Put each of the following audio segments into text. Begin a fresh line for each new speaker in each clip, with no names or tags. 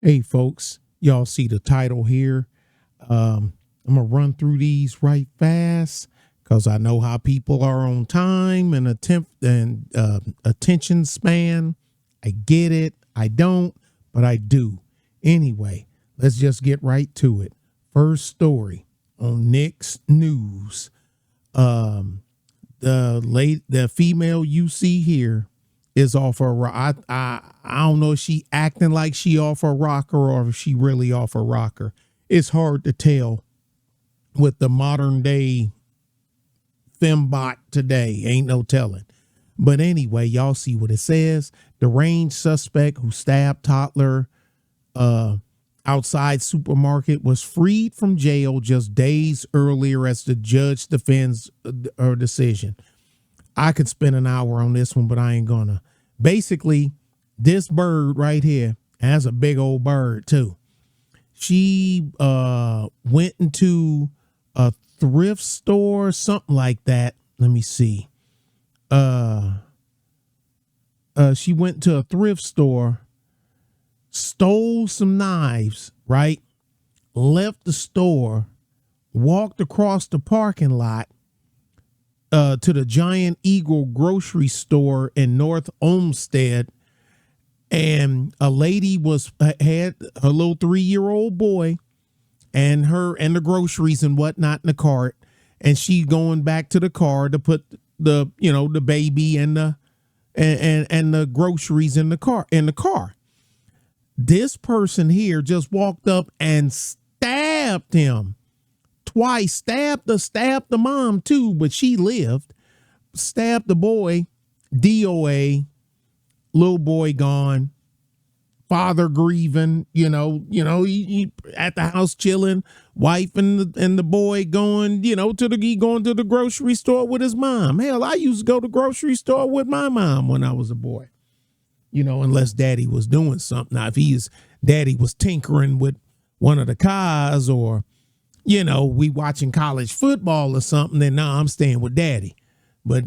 Hey, folks, y'all see the title here. I'm going to run through these right fast because I know how people are on time and attention span. I get it. I don't, but I do. Anyway, let's just get right to it. First story on Nick's News. The female you see here is off a rock. I don't know if she acting like she off a rocker or if she really off a rocker. It's hard to tell with the modern day fembot today. Ain't no telling. But anyway, y'all see what it says. Deranged suspect who stabbed toddler outside supermarket was freed from jail just days earlier as the judge defends her decision. I could spend an hour on this one, but I ain't gonna. Basically, this bird right here has a big old bird too. She went into a thrift store, something like that. Let me see. She went to a thrift store, stole some knives, right? Left the store, walked across the parking lot to the Giant Eagle grocery store in North Olmsted, and a lady had her little 3-year-old boy and the groceries and whatnot in the cart, and she going back to the car to put the baby and the groceries in the car. This person here just walked up and stabbed him twice. Stabbed the mom too, but she lived. Stabbed the boy, DOA, little boy gone, father grieving, he at the house chilling, wife and the boy going, going to the grocery store with his mom. Hell, I used to go to the grocery store with my mom when I was a boy, unless daddy was doing something. Now, if daddy was tinkering with one of the cars or, we watching college football or something, then I'm staying with daddy. But,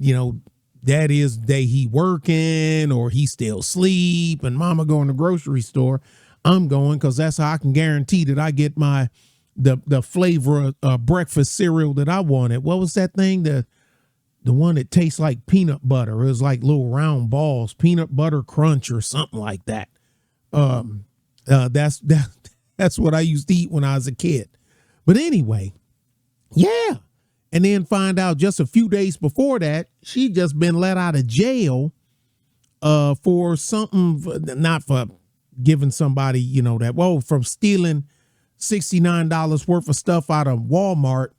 that is the day he working or he still sleep and mama going to the grocery store. I'm going because that's how I can guarantee that I get the flavor of breakfast cereal that I wanted. What was that thing? The one that tastes like peanut butter. It was like little round balls, peanut butter crunch or something like that. That's what I used to eat when I was a kid. But anyway, yeah. And then find out just a few days before that, she just been let out of jail for something, not for giving somebody, from stealing $69 worth of stuff out of Walmart.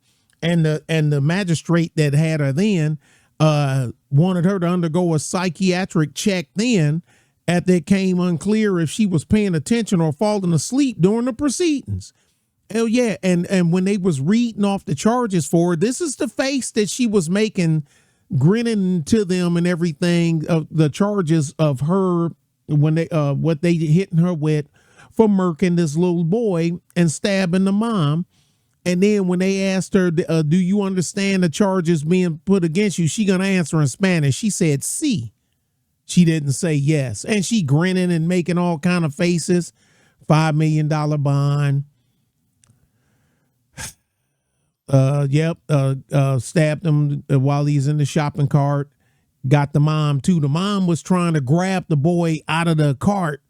And the magistrate that had her then wanted her to undergo a psychiatric check then, at that came unclear if she was paying attention or falling asleep during the proceedings. Hell yeah. And when they was reading off the charges for her, this is the face that she was making, grinning to them and everything, of the charges of her when they what they hitting her with for murking this little boy and stabbing the mom. And then when they asked her, do you understand the charges being put against you? She gonna answer in Spanish. She said, sí. She didn't say yes. And she grinning and making all kind of faces. $5 million bond. Stabbed him while he's in the shopping cart. Got the mom too. The mom was trying to grab the boy out of the cart.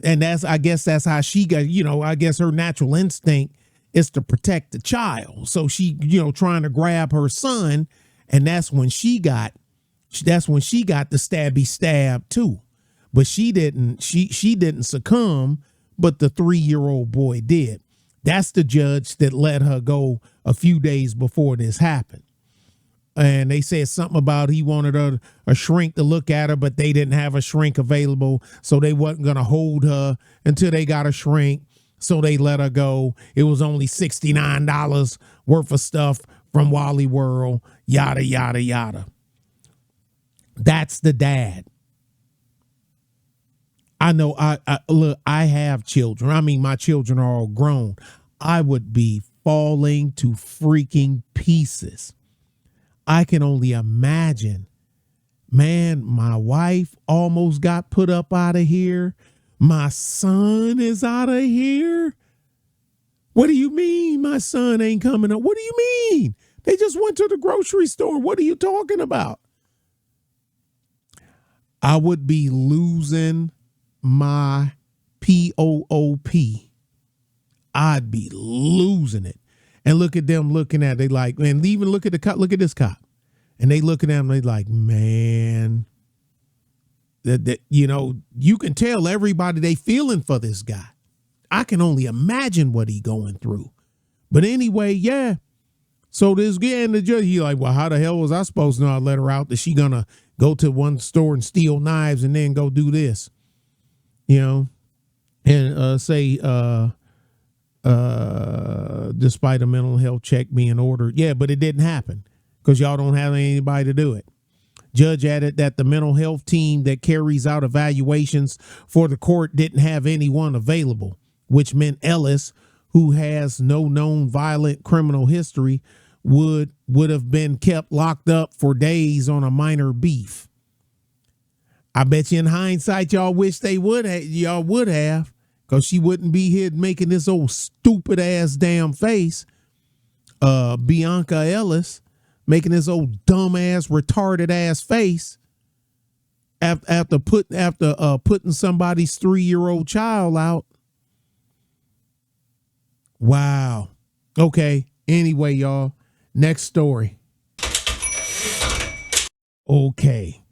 And I guess that's how she got, I guess her natural instinct is to protect the child. So she, trying to grab her son. And that's when she got the stabby stab too. But she didn't succumb, but the 3-year-old boy did. That's the judge that let her go a few days before this happened. And they said something about he wanted a shrink to look at her, but they didn't have a shrink available. So they wasn't going to hold her until they got a shrink. So they let her go. It was only $69 worth of stuff from Wally World, yada, yada, yada. That's the dad. I know look, I have children. I mean, my children are all grown. I would be falling to freaking pieces. I can only imagine. Man, my wife almost got put up out of here. My son is out of here? What do you mean my son ain't coming up? What do you mean? They just went to the grocery store. What are you talking about? I would be losing my POOP. I'd be losing it. And look at them looking at it. They like, and even look at the cop. Look at this cop. And they look at them. They like, man, that you know, you can tell everybody they feeling for this guy. I can only imagine what he going through. But anyway, yeah. So this guy and the judge, he like, well, how the hell was I supposed to know I let her out? That she gonna go to one store and steal knives and then go do this, you know, and say, despite a mental health check being ordered. Yeah, but it didn't happen because y'all don't have anybody to do it. Judge added that the mental health team that carries out evaluations for the court didn't have anyone available, which meant Ellis, who has no known violent criminal history, would have been kept locked up for days on a minor beef. I bet you in hindsight, y'all wish they would have, because she wouldn't be here making this old stupid ass damn face. Bianca Ellis making this old dumb ass retarded ass face after putting somebody's 3-year-old child out. Wow. Okay. Anyway, y'all, next story. Okay.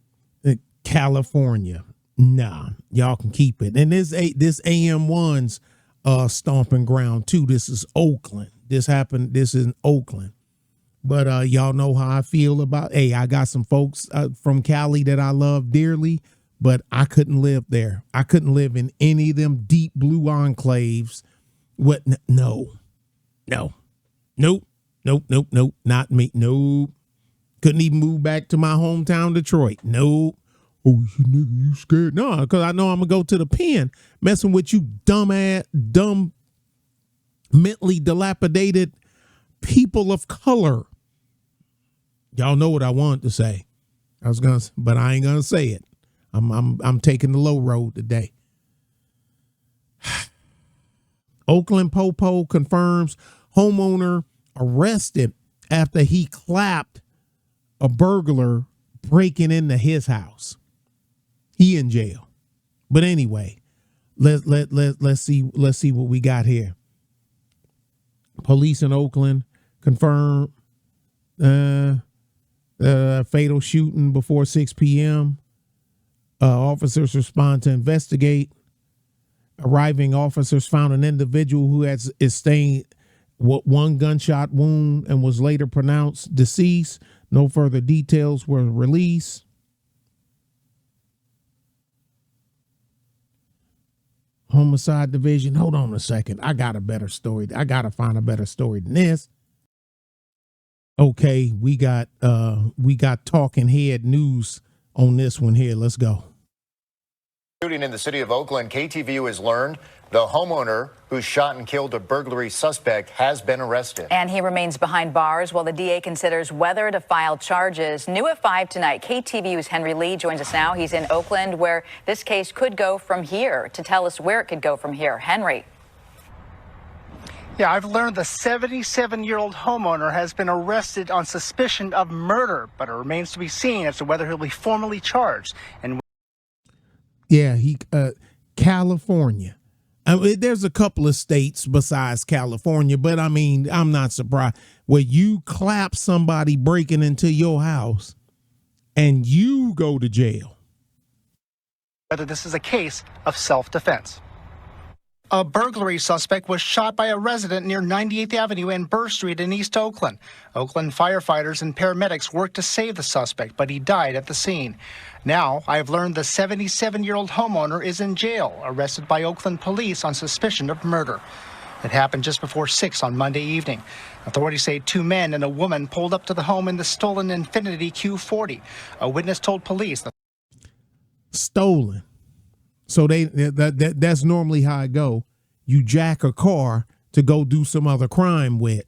California. Nah, y'all can keep it. And this AM1's stomping ground too. This is Oakland. This is in Oakland. But y'all know how I feel about, hey, I got some folks from Cali that I love dearly, but I couldn't live there. I couldn't live in any of them deep blue enclaves. What? No, nope, not me. Nope. Couldn't even move back to my hometown, Detroit. Nope. Oh, nigga, you scared? No, because I know I'm gonna go to the pen messing with you dumb, mentally dilapidated people of color. Y'all know what I wanted to say. But I ain't gonna say it. I'm taking the low road today. Oakland Popo confirms homeowner arrested after he clapped a burglar breaking into his house. He in jail. But anyway, let's see what we got here. Police in Oakland confirmed fatal shooting before 6 p.m. Officers respond to investigate. Arriving officers found an individual who has sustained one gunshot wound and was later pronounced deceased. No further details were released. Homicide division. Hold on a second. I got a better story. I got to find a better story than this. Okay, we got talking head news on this one here. Let's go.
Shooting in the city of Oakland, KTVU has learned the homeowner who shot and killed a burglary suspect has been arrested.
And he remains behind bars while the DA considers whether to file charges. New at 5 tonight, KTVU's Henry Lee joins us now. He's in Oakland, where this case could go from here. To tell us where it could go from here, Henry.
Yeah, I've learned the 77-year-old homeowner has been arrested on suspicion of murder, but it remains to be seen as to whether he'll be formally charged. And
yeah, California. I mean, there's a couple of states besides California, but I mean, I'm not surprised where you clap somebody breaking into your house and you go to jail.
Whether this is a case of self-defense. A burglary suspect was shot by a resident near 98th Avenue and Burr Street in East Oakland. Oakland firefighters and paramedics worked to save the suspect, but he died at the scene. Now, I have learned the 77-year-old homeowner is in jail, arrested by Oakland police on suspicion of murder. It happened just before 6 on Monday evening. Authorities say 2 men and a woman pulled up to the home in the stolen Infiniti Q40. A witness told police that
stolen. So that's normally how it go. You jack a car to go do some other crime with.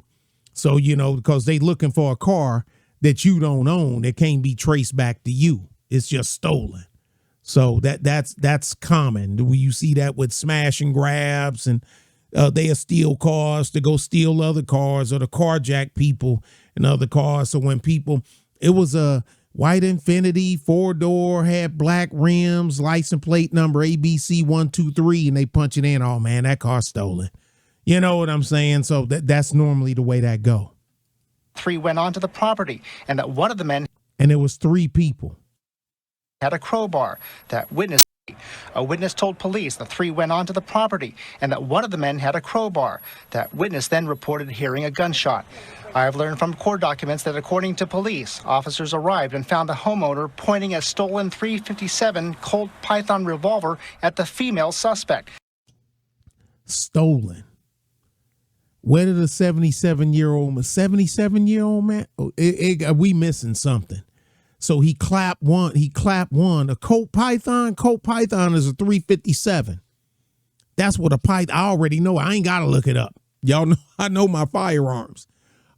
So, you know, because they looking for a car that you don't own. It can't be traced back to you. It's just stolen. So that's common. You see that with smash and grabs, and they'll steal cars to go steal other cars, or to carjack people in other cars. So when people, it was a white Infiniti 4-door, had black rims, license plate number ABC 123, and they punch it in. Oh man, that car's stolen. You know what I'm saying? So that's normally the way that go.
3 went onto the property, and that one of the men,
And it was 3 people.
had a crowbar. A witness told police the 3 went onto the property and that one of the men had a crowbar. That witness then reported hearing a gunshot. I have learned from court documents that according to police, officers arrived and found the homeowner pointing a stolen .357 Colt Python revolver at the female suspect.
Stolen. Where did a 77-year-old man? We missing something. So he clapped one. A Colt Python. Colt Python is a .357. That's what a Python. I already know. I ain't got to look it up. Y'all know. I know my firearms.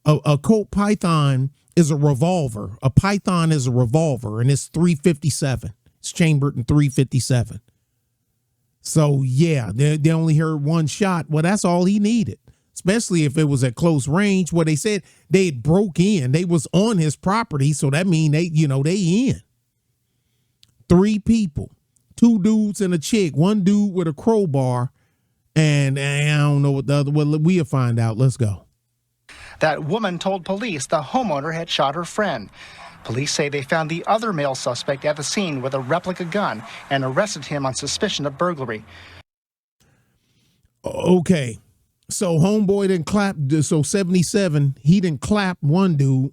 A Colt Python is a revolver. A Python is a revolver, and it's .357. It's chambered in .357. So yeah, they only heard one shot. Well, that's all he needed. Especially if it was at close range, where they said they had broke in. They was on his property, so that mean they in. 3 people, 2 dudes and a chick. 1 dude with a crowbar, and I don't know what the other. Well, we'll find out. Let's go.
That woman told police the homeowner had shot her friend. Police say they found the other male suspect at the scene with a replica gun and arrested him on suspicion of burglary.
Okay. So homeboy didn't clap. So 77, he didn't clap one dude.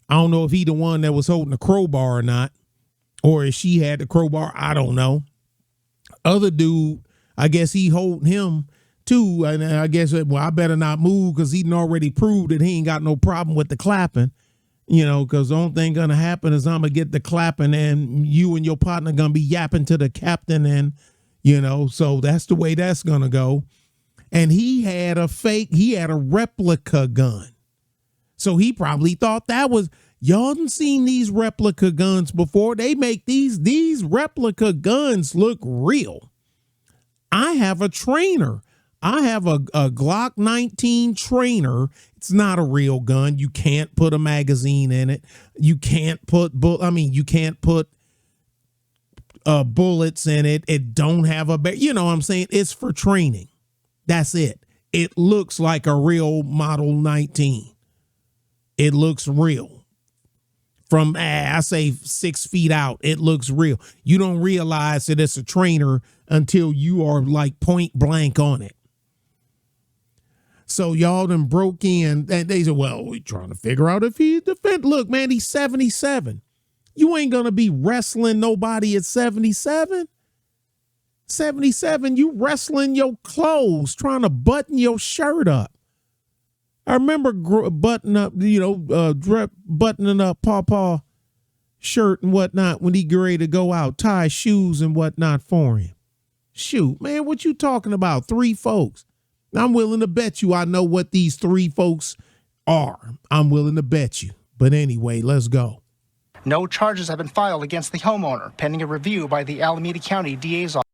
I don't know if he the one that was holding the crowbar or not, or if she had the crowbar. I don't know. Other dude, I guess he holding him too. And I guess, well, I better not move because he done already proved that he ain't got no problem with the clapping, because the only thing going to happen is I'm going to get the clapping and you and your partner going to be yapping to the captain. And, so that's the way that's going to go. And he had a replica gun. So he probably thought that was, y'all done seen these replica guns before. They make these replica guns look real. I have a trainer. I have a Glock 19 trainer. It's not a real gun. You can't put a magazine in it. You can't put bullets in it. It don't have a, you know what I'm saying? It's for training. That's it. It looks like a real Model 19. It looks real. From, I say 6 feet out, it looks real. You don't realize that it's a trainer until you are like point blank on it. So y'all done broke in, and they said, well, we trying to figure out if he defend. Look, man, he's 77. You ain't going to be wrestling nobody at 77. 77, you wrestling your clothes, trying to button your shirt up. I remember buttoning up Pawpaw shirt and whatnot when he get ready to go out, tie shoes and whatnot for him. Shoot, man, what you talking about? 3 folks. I'm willing to bet you I know what these 3 folks are. I'm willing to bet you. But anyway, let's go.
No charges have been filed against the homeowner, pending a review by the Alameda County DA's office.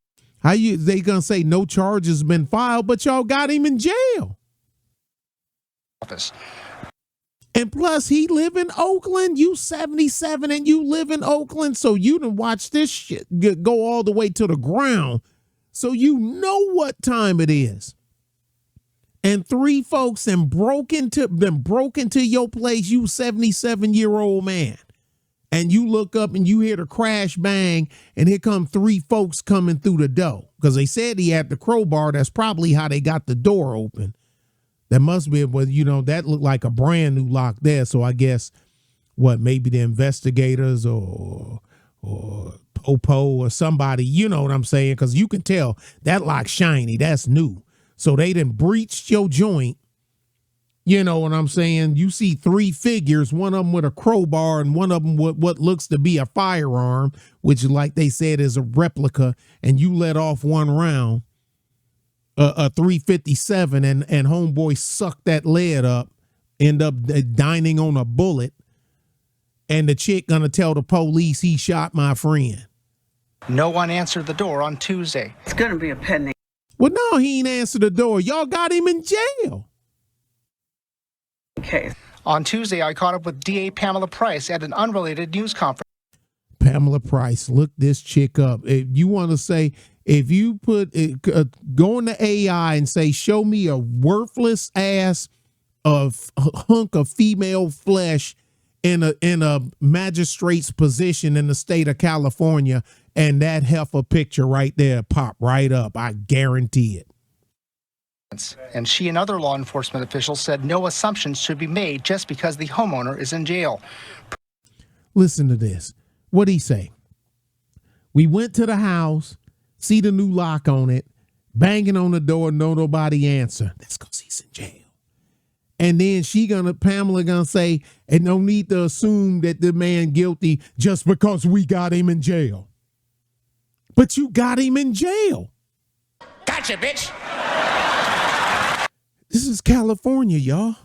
They gonna say no charges been filed, but y'all got him in jail? And plus, he live in Oakland. You 77 and you live in Oakland, so you done watch this shit go all the way to the ground, so you know what time it is. And 3 folks broke into your place. You 77-year-old man. And you look up and you hear the crash bang, and here come 3 folks coming through the door. Because they said he had the crowbar. That's probably how they got the door open. That must be, that looked like a brand new lock there. So I guess, maybe the investigators or Popo or somebody, you know what I'm saying? Because you can tell that lock's shiny. That's new. So they done breached your joint. You know what I'm saying? You see 3 figures, one of them with a crowbar and one of them with what looks to be a firearm, which like they said is a replica, and you let off 1 round, a .357, and homeboy sucked that lead up, end up dining on a bullet, and the chick gonna tell the police he shot my friend.
No one answered the door on Tuesday.
It's going to be a pending
Well, no, he ain't answered the door. Y'all got him in jail.
case.
On Tuesday, I caught up with DA Pamela Price at an unrelated news conference.
Pamela Price, look this chick up. If you want to say, if you put go into AI and say, show me a worthless ass of hunk of female flesh in a magistrate's position in the state of California, and that heifer picture right there pop right up. I guarantee it.
And she and other law enforcement officials said no assumptions should be made just because the homeowner is in jail.
Listen to this. What'd he say? We went to the house, see the new lock on it, banging on the door, no nobody answer. That's because he's in jail. And then Pamela gonna say, and no need to assume that the man guilty just because we got him in jail. But you got him in jail.
Gotcha, bitch.
This is California, y'all.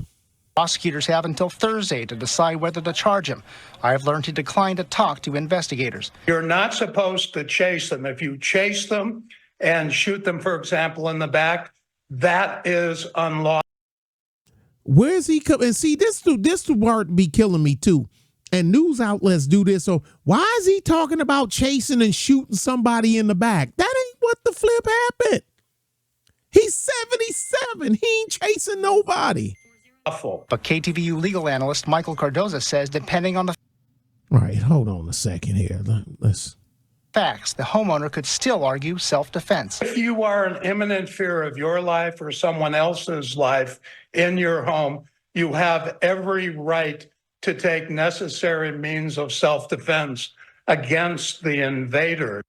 Prosecutors have until Thursday to decide whether to charge him. I have learned he declined to talk to investigators.
You're not supposed to chase them. If you chase them and shoot them, for example, in the back, that is unlawful.
Where's he coming? And see, this part be killing me too. And news outlets do this. So why is he talking about chasing and shooting somebody in the back? That ain't what the flip happened. He's 77. He ain't chasing nobody.
But KTVU legal analyst Michael Cardoza says depending on the
All right, hold on a second here. Let's.
facts, the homeowner could still argue self-defense.
If you are in imminent fear of your life or someone else's life in your home, you have every right to take necessary means of self-defense against the invader.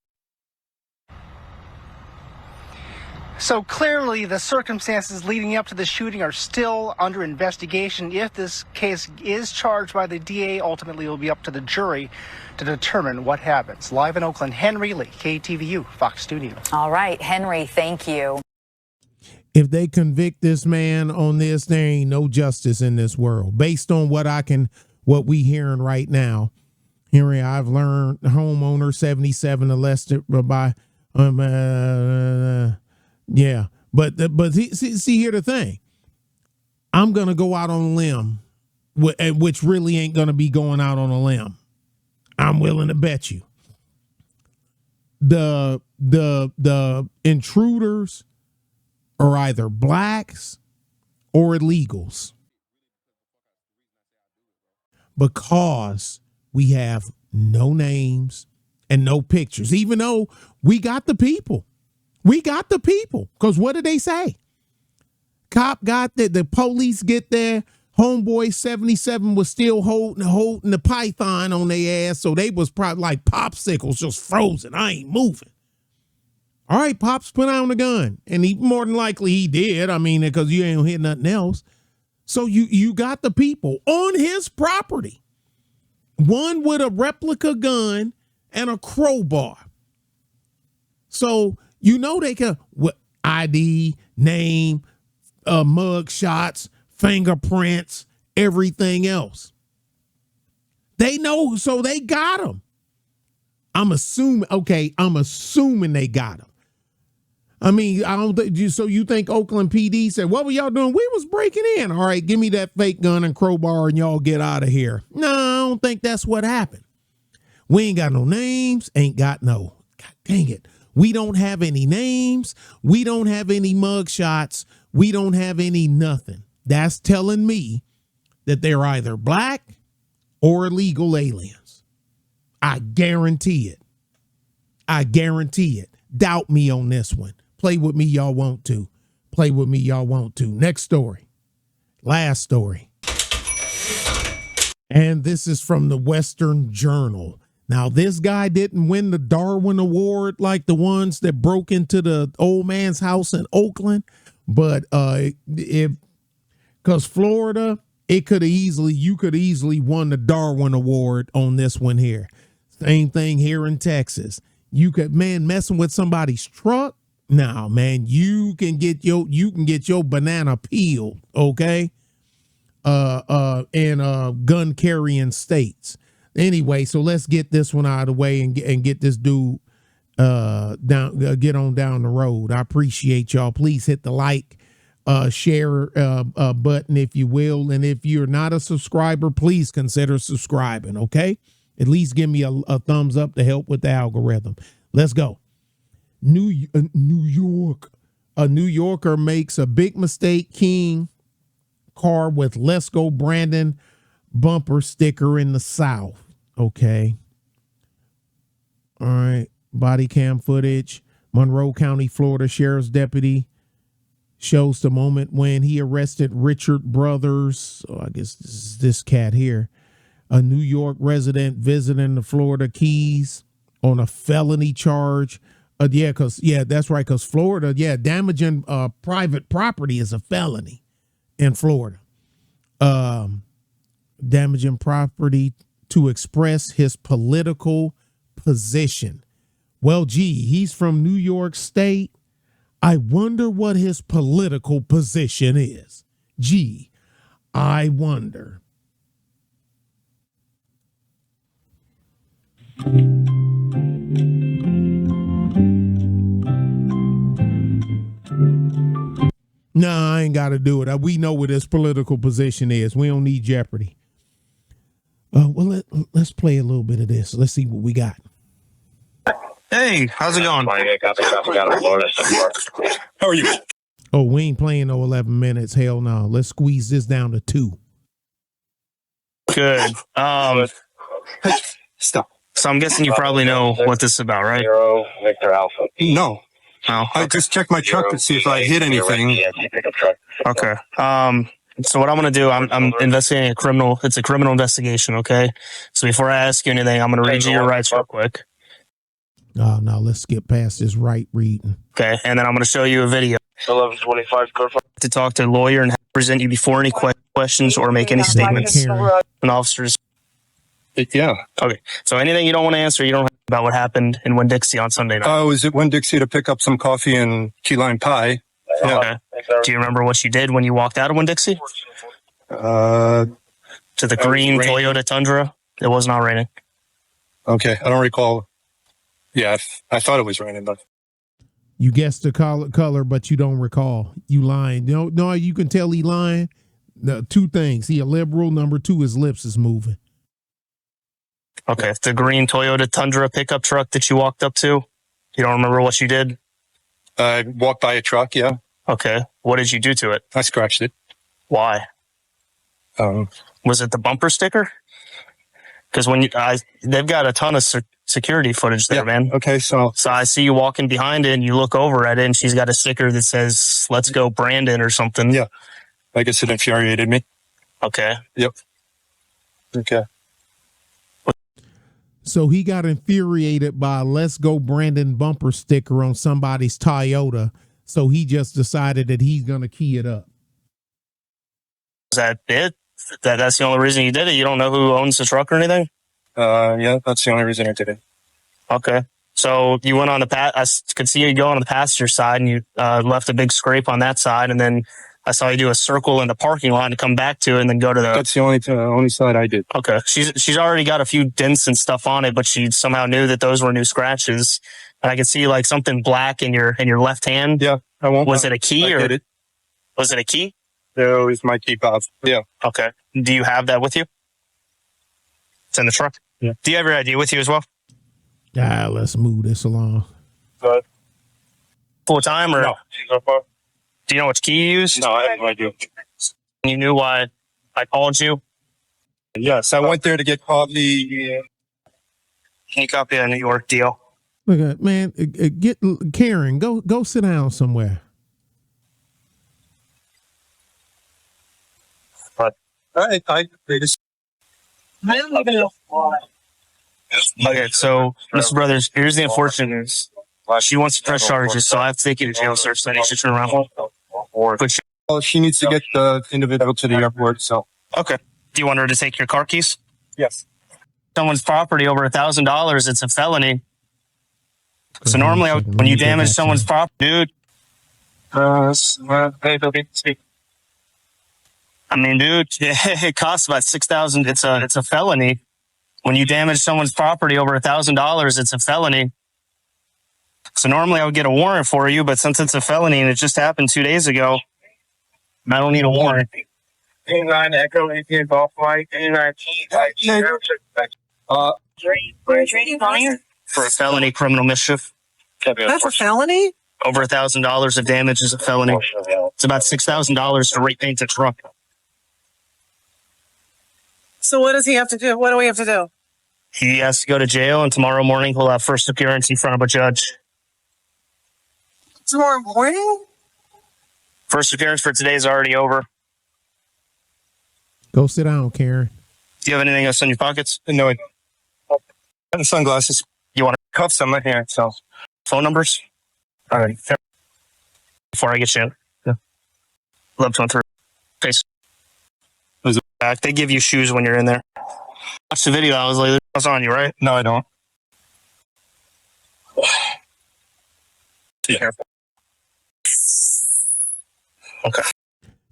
So clearly the circumstances leading up to the shooting are still under investigation. If this case is charged by the DA, ultimately it will be up to the jury to determine what happens. Live in Oakland, Henry Lee, KTVU, Fox 2 News.
All right, Henry, thank you.
If they convict this man on this, there ain't no justice in this world. Based on what we hearing right now, Henry, I've learned homeowner 77 arrested by yeah, but see here the thing. I'm gonna go out on a limb, which really ain't gonna be going out on a limb. I'm willing to bet you the intruders are either blacks or illegals, because we have no names and no pictures, even though we got the people. We got the people, because what did they say? Cop got there, the police get there, homeboy 77 was still holding the python on their ass, so they was probably like popsicles, just frozen. I ain't moving. All right, Pops, put down the gun. And he more than likely he did. I mean, because you ain't hit nothing else. So you got the people on his property. One with a replica gun and a crowbar. So you know they can ID, name, mug shots, fingerprints, everything else. They know, so they got him. I'm assuming they got him. I mean, I don't think so. You think Oakland PD said, "What were y'all doing?" We was breaking in. All right, give me that fake gun and crowbar, and y'all get out of here. No, I don't think that's what happened. We ain't got no names. Ain't got no. God dang it. We don't have any names. We don't have any mug shots. We don't have any nothing. That's telling me that they're either black or illegal aliens. I guarantee it. I guarantee it. Doubt me on this one. Play with me, y'all want to. Play with me, y'all want to. Next story. Last story. And this is from the Western Journal. Now, this guy didn't win the Darwin Award like the ones that broke into the old man's house in Oakland, but because Florida, you could easily won the Darwin Award on this one here. Same thing here in Texas. You could, man, messing with somebody's truck. Now, man, you can get your banana peeled, okay? In gun carrying states. Anyway, so let's get this one out of the way and get this dude get on down the road. I appreciate y'all. Please hit the like, share button if you will, and if you're not a subscriber, please consider subscribing. Okay, at least give me a thumbs up to help with the algorithm. Let's go. New York. A New Yorker makes a big mistake keying car with "Let's Go Brandon" bumper sticker in the South. Okay. All right. Body cam footage. Monroe County, Florida Sheriff's deputy shows the moment when he arrested Richard Brothers. So I guess this is this cat here. A New York resident visiting the Florida Keys on a felony charge. That's right. Because Florida, damaging private property is a felony in Florida. Damaging property to express his political position. Well, gee, he's from New York State. I wonder what his political position is. Gee, I wonder. Nah, I ain't got to do it. We know what his political position is. We don't need Jeopardy. Well, let's play a little bit of this. Let's see what we got.
Hey, how's it going? How are you?
Oh, we ain't playing no 11 minutes. Hell no. Let's squeeze this down to 2.
Good.
Stop.
So I'm guessing you probably know what this is about, right?
Zero, Victor Alpha. No.
No.
I just checked my truck to see if I hit anything.
Okay. So what I'm going to do, I'm investigating a criminal. It's a criminal investigation, okay? So before I ask you anything, I'm going to read you your rights real quick.
Oh, no, let's skip past this right reading.
Okay, and then I'm going to show you a video.
1125.
To talk to a lawyer and present you before any questions or make any statements.
Karen.
And officers.
Yeah.
Okay, so anything you don't want to answer, you don't have about what happened in Winn-Dixie on Sunday night.
I was at Winn-Dixie to pick up some coffee and key lime pie. Yeah.
Okay. Do you remember what you did when you walked out of Winn-Dixie?
Uh,
To the green Toyota Tundra? It was not raining.
okay. I don't recall. Yeah, I thought it was raining, but
You guessed the color, but you don't recall. You lying. No, you can tell he lying. The 2 things. He a liberal. Number 2, his lips is moving.
Okay, the green Toyota Tundra pickup truck that you walked up to, you don't remember what you did?
I walked by a truck. Yeah,
Okay, what did you do to it?
I scratched it.
Why? Was it the bumper sticker? Because they've got a ton of security footage there,
Yeah.
man.
Okay, so
So I see you walking behind it, and you look over at it, and she's got a sticker that says "Let's go Brandon" or something.
Yeah. I guess it infuriated me.
Okay.
Yep. Okay.
So he got infuriated by a "Let's Go Brandon" bumper sticker on somebody's Toyota. So he just decided that he's going to key it up.
Is that it? That's the only reason you did it? You don't know who owns the truck or anything?
Yeah, that's the only reason I did it.
Okay. So you went on I could see you go on the passenger side, and you left a big scrape on that side, and then I saw you do a circle in the parking lot and come back to it and then go to the...
That's the only side I did.
Okay. She's already got a few dents and stuff on it, but she somehow knew that those were new scratches. And I could see like something black in your left hand.
Yeah, I won't.
Was it a key
I
or
did it.
was it a key?
There was my key fob. Yeah.
Okay. Do you have that with you? It's in the truck?
Yeah.
Do you have your ID with you as well?
Let's move this along.
Full time or?
No.
Do you know which key you used?
No, I have no idea.
You knew why I called you?
Yes, I went there to get coffee.
Can you copy a New York deal?
Look at man. Get Karen. Go sit down somewhere.
I just.
Okay, so, Mr. Brothers, here's the unfortunate news. She wants to press charges, so I have to take you to jail, sir, so I need you to turn around. But
Well, she needs to get the individual to the airport, so.
okay. Do you want her to take your car keys?
Yes.
Someone's property over $1,000, it's a felony. So normally, when you damage someone's property, dude.
Hey, Billy, speak.
I mean, dude, it costs about $6,000. It's a felony. When you damage someone's property over $1,000, it's a felony. So normally I would get a warrant for you, but since it's a felony and it just happened 2 days ago, I don't need a warrant.
89 Echo 18 Golf Flight 89
For a felony criminal mischief.
That's a felony?
Over $1,000 of damage is a felony. It's about $6,000 to repaint a truck.
So what does he have to do? What do we have to do?
He has to go to jail, and tomorrow morning he'll have first appearance in front of a judge.
Tomorrow morning?
First appearance for today is already over.
Go sit down, Karen.
Do you have anything else in your pockets?
No, I got sunglasses.
You want
Cuffs on my hand, so.
phone numbers? All right. Before I get you in. Yeah. 1123. Face. Back. They give you shoes when you're in there. Watch the video. I was like, that's on you, right?
No, I don't.
Be careful. Okay.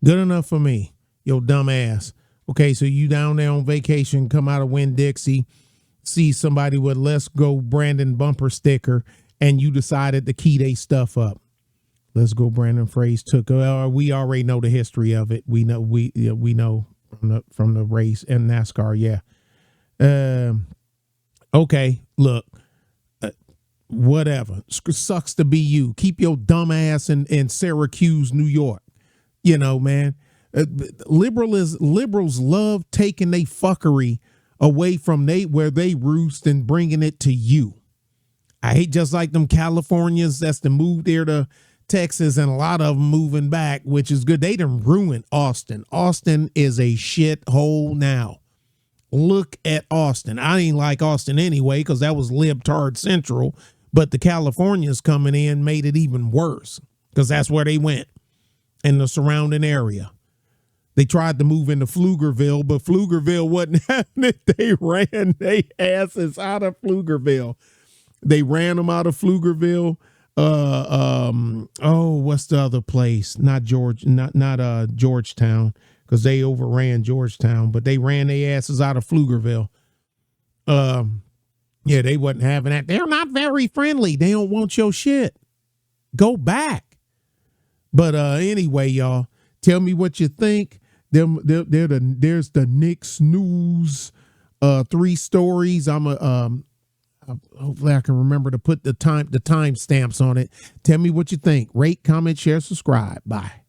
Good enough for me, yo dumb ass. Okay, so you down there on vacation, come out of Winn-Dixie, see somebody with Let's Go Brandon bumper sticker, and you decided to key they stuff up. Let's Go Brandon phrase took. We already know the history of it. We know from the race and NASCAR. Yeah. Okay. Look. Whatever. Sucks to be you. Keep your dumb ass in Syracuse, New York. You know, man. Liberals love taking they fuckery away from where they roost and bringing it to you. I hate just like them Californians that's to move there to Texas, and a lot of them moving back, which is good. They done ruined Austin. Austin is a shit hole now. Look at Austin. I ain't like Austin anyway because that was libtard central, but the Californians coming in made it even worse because that's where they went in the surrounding area. They tried to move into Pflugerville, but Pflugerville wasn't having it. They ran their asses out of Pflugerville. They ran them out of Pflugerville. What's the other place? Not Georgetown, because they overran Georgetown, but they ran their asses out of Pflugerville. Yeah, they wasn't having that. They're not very friendly. They don't want your shit. Go back. But anyway, y'all, tell me what you think. There's the Nick Snooze 3 stories. Hopefully I can remember to put the time stamps on it. Tell me what you think. Rate, comment, share, subscribe. Bye.